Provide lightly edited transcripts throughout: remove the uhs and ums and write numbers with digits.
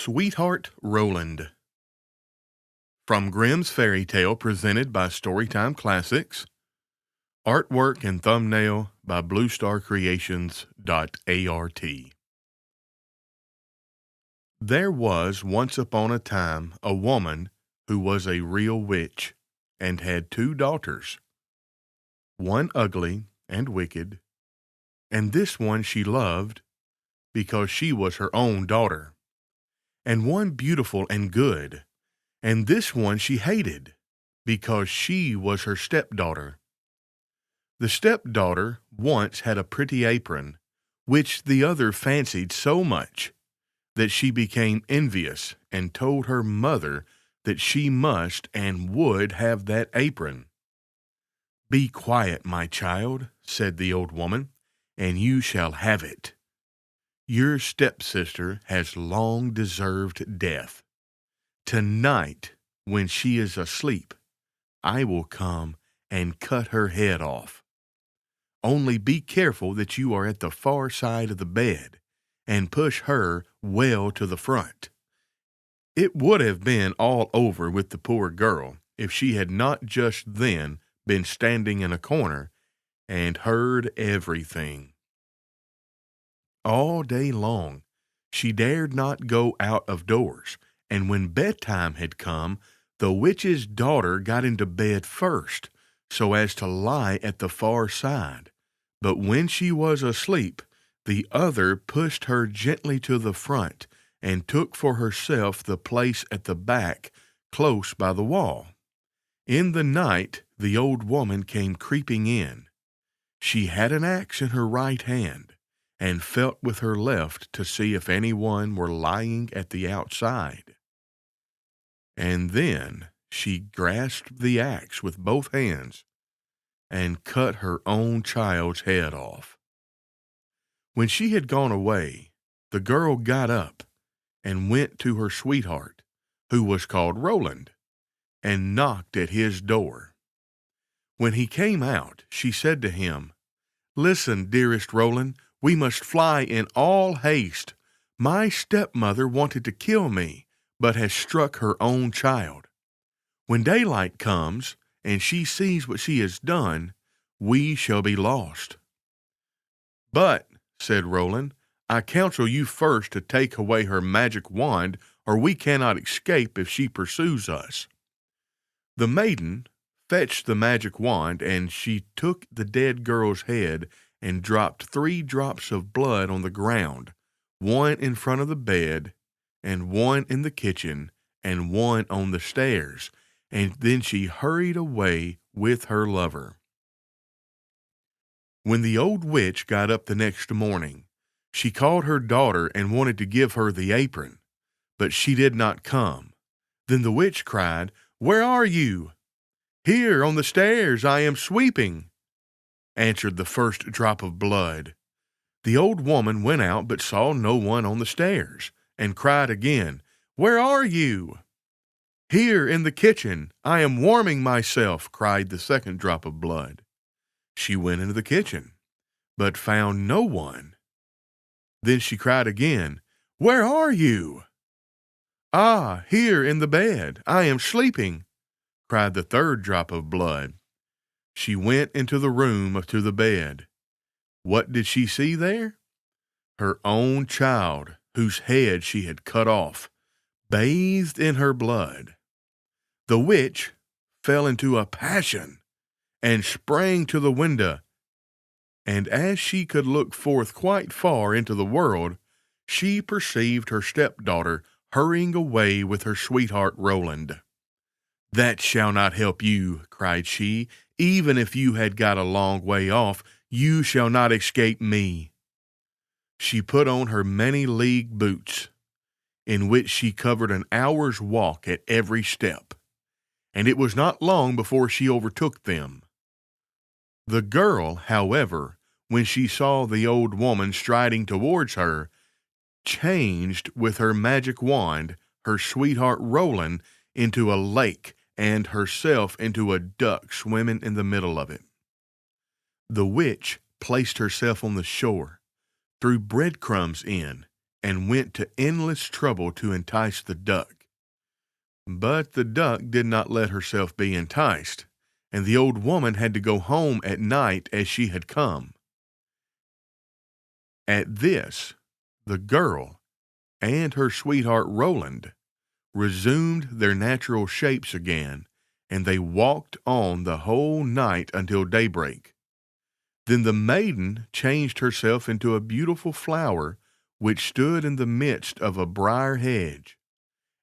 Sweetheart Roland. From Grimm's Fairy Tale presented by Storytime Classics. Artwork and thumbnail by BlueStarCreations.art. There was once upon a time a woman who was a real witch and had 2 daughters, one ugly and wicked, and this one she loved because she was her own daughter, and one beautiful and good, and this one she hated because she was her stepdaughter. The stepdaughter once had a pretty apron, which the other fancied so much that she became envious and told her mother that she must and would have that apron. "Be quiet, my child," said the old woman, "and you shall have it. Your stepsister has long deserved death. Tonight, when she is asleep, I will come and cut her head off. Only be careful that you are at the far side of the bed, and push her well to the front." It would have been all over with the poor girl if she had not just then been standing in a corner and heard everything. All day long she dared not go out of doors, and when bedtime had come, the witch's daughter got into bed first, so as to lie at the far side. But when she was asleep, the other pushed her gently to the front and took for herself the place at the back, close by the wall. In the night the old woman came creeping in. She had an axe in her right hand, and felt with her left to see if anyone were lying at the outside. And then she grasped the axe with both hands and cut her own child's head off. When she had gone away, the girl got up and went to her sweetheart, who was called Roland, and knocked at his door. When he came out, she said to him, "Listen, dearest Roland, we must fly in all haste. My stepmother wanted to kill me, but has struck her own child. When daylight comes, and she sees what she has done, we shall be lost." "But," said Roland, "I counsel you first to take away her magic wand, or we cannot escape if she pursues us." The maiden fetched the magic wand, and she took the dead girl's head and dropped 3 drops of blood on the ground, one in front of the bed, and one in the kitchen, and one on the stairs, and then she hurried away with her lover. When the old witch got up the next morning, she called her daughter and wanted to give her the apron, but she did not come. Then the witch cried, "Where are you?" "Here on the stairs, I am sweeping," answered the first drop of blood. The old woman went out but saw no one on the stairs, and cried again, "Where are you?" "Here in the kitchen, I am warming myself," cried the second drop of blood. She went into the kitchen, but found no one. Then she cried again, "Where are you?" "Ah, here in the bed, I am sleeping," cried the third drop of blood. She went into the room to the bed. What did she see there? Her own child, whose head she had cut off, bathed in her blood. The witch fell into a passion and sprang to the window, and as she could look forth quite far into the world, she perceived her stepdaughter hurrying away with her sweetheart Roland. "That shall not help you," cried she. "Even if you had got a long way off, you shall not escape me." She put on her many-leagued boots, in which she covered an hour's walk at every step, and it was not long before she overtook them. The girl, however, when she saw the old woman striding towards her, changed with her magic wand her sweetheart Roland into a lake and herself into a duck swimming in the middle of it. The witch placed herself on the shore, threw breadcrumbs in, and went to endless trouble to entice the duck. But the duck did not let herself be enticed, and the old woman had to go home at night as she had come. At this, the girl and her sweetheart Roland resumed their natural shapes again, and they walked on the whole night until daybreak. Then the maiden changed herself into a beautiful flower which stood in the midst of a briar hedge,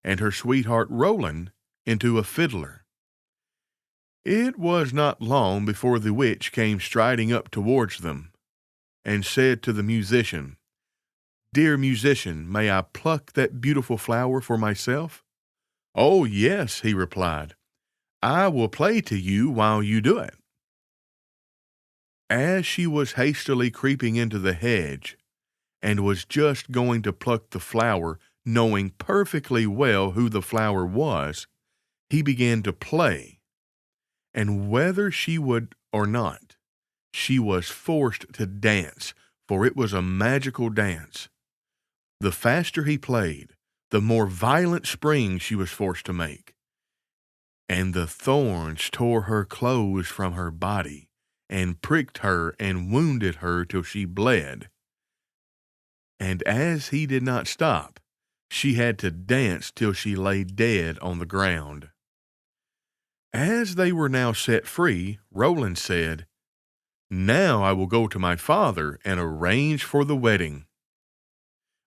and her sweetheart Roland into a fiddler. It was not long before the witch came striding up towards them, and said to the musician, "Dear musician, may I pluck that beautiful flower for myself?" "Oh, yes," he replied. "I will play to you while you do it." As she was hastily creeping into the hedge, and was just going to pluck the flower, knowing perfectly well who the flower was, he began to play, and whether she would or not, she was forced to dance, for it was a magical dance. The faster he played, the more violent springs she was forced to make, and the thorns tore her clothes from her body, and pricked her and wounded her till she bled. And as he did not stop, she had to dance till she lay dead on the ground. As they were now set free, Roland said, "Now I will go to my father and arrange for the wedding."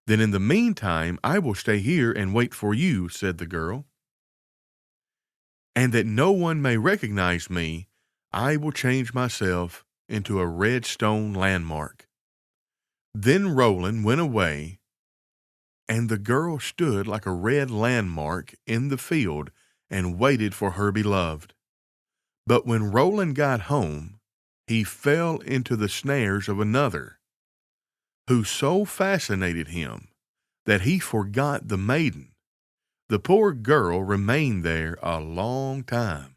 "Then in the meantime I will stay here and wait for you," said the girl. "And that no one may recognize me, I will change myself into a red stone landmark." Then Roland went away, and the girl stood like a red landmark in the field and waited for her beloved. But when Roland got home, he fell into the snares of another, who so fascinated him that he forgot the maiden. The poor girl remained there a long time.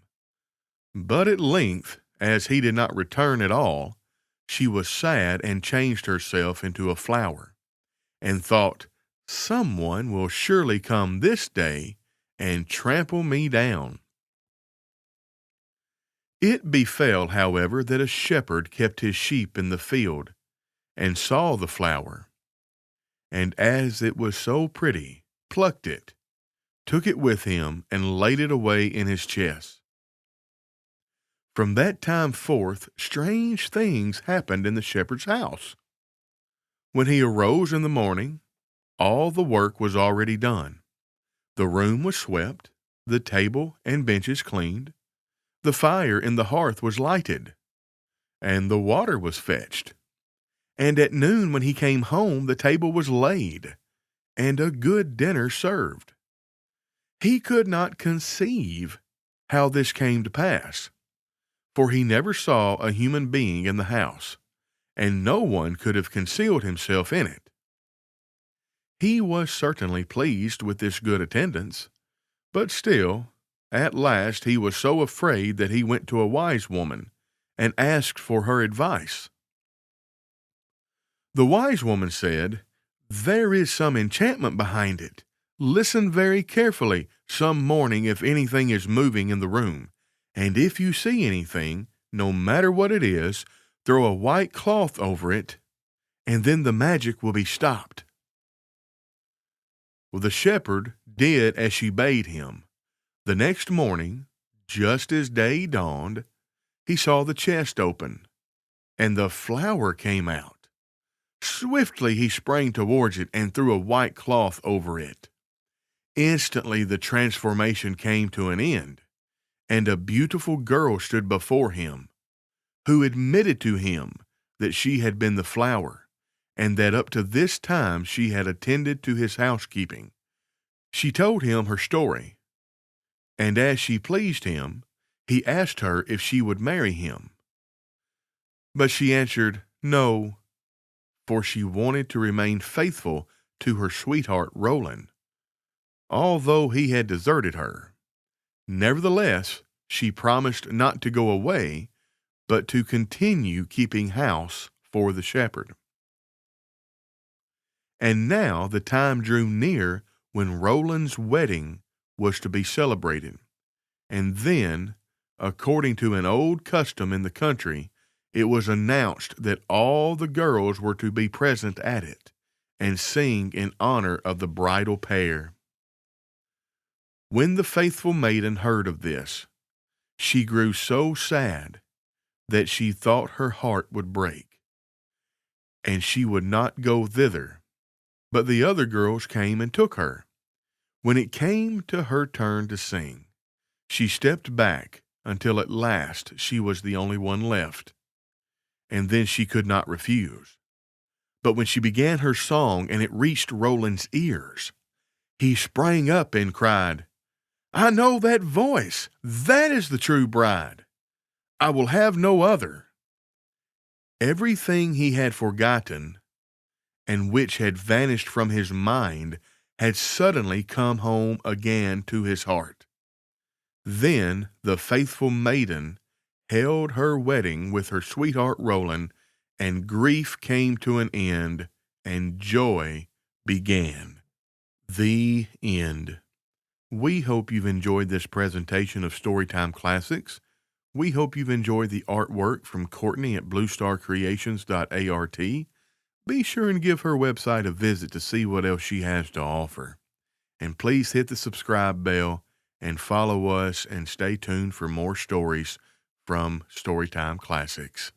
But at length, as he did not return at all, she was sad and changed herself into a flower, and thought, "Someone will surely come this day and trample me down." It befell, however, that a shepherd kept his sheep in the field, and saw the flower, and as it was so pretty, plucked it, took it with him, and laid it away in his chest. From that time forth, strange things happened in the shepherd's house. When he arose in the morning, all the work was already done. The room was swept, the table and benches cleaned, the fire in the hearth was lighted, and the water was fetched. And at noon, when he came home, the table was laid, and a good dinner served. He could not conceive how this came to pass, for he never saw a human being in the house, and no one could have concealed himself in it. He was certainly pleased with this good attendance, but still, at last he was so afraid that he went to a wise woman and asked for her advice. The wise woman said, "There is some enchantment behind it. Listen very carefully some morning if anything is moving in the room, and if you see anything, no matter what it is, throw a white cloth over it, and then the magic will be stopped." Well, the shepherd did as she bade him. The next morning, just as day dawned, he saw the chest open, and the flower came out. Swiftly he sprang towards it and threw a white cloth over it. Instantly the transformation came to an end, and a beautiful girl stood before him, who admitted to him that she had been the flower, and that up to this time she had attended to his housekeeping. She told him her story, and as she pleased him, he asked her if she would marry him. But she answered no, for she wanted to remain faithful to her sweetheart Roland, although he had deserted her. Nevertheless, she promised not to go away, but to continue keeping house for the shepherd. And now the time drew near when Roland's wedding was to be celebrated. And then, according to an old custom in the country, it was announced that all the girls were to be present at it and sing in honor of the bridal pair. When the faithful maiden heard of this, she grew so sad that she thought her heart would break, and she would not go thither. But the other girls came and took her. When it came to her turn to sing, she stepped back until at last she was the only one left, and then she could not refuse. But when she began her song and it reached Roland's ears, he sprang up and cried, "I know that voice! That is the true bride! I will have no other." Everything he had forgotten and which had vanished from his mind had suddenly come home again to his heart. Then the faithful maiden held her wedding with her sweetheart Roland, and grief came to an end, and joy began. The end. We hope you've enjoyed this presentation of Storytime Classics. We hope you've enjoyed the artwork from Courtney at bluestarcreations.art. Be sure and give her website a visit to see what else she has to offer. And please hit the subscribe bell and follow us and stay tuned for more stories from Storytime Classics.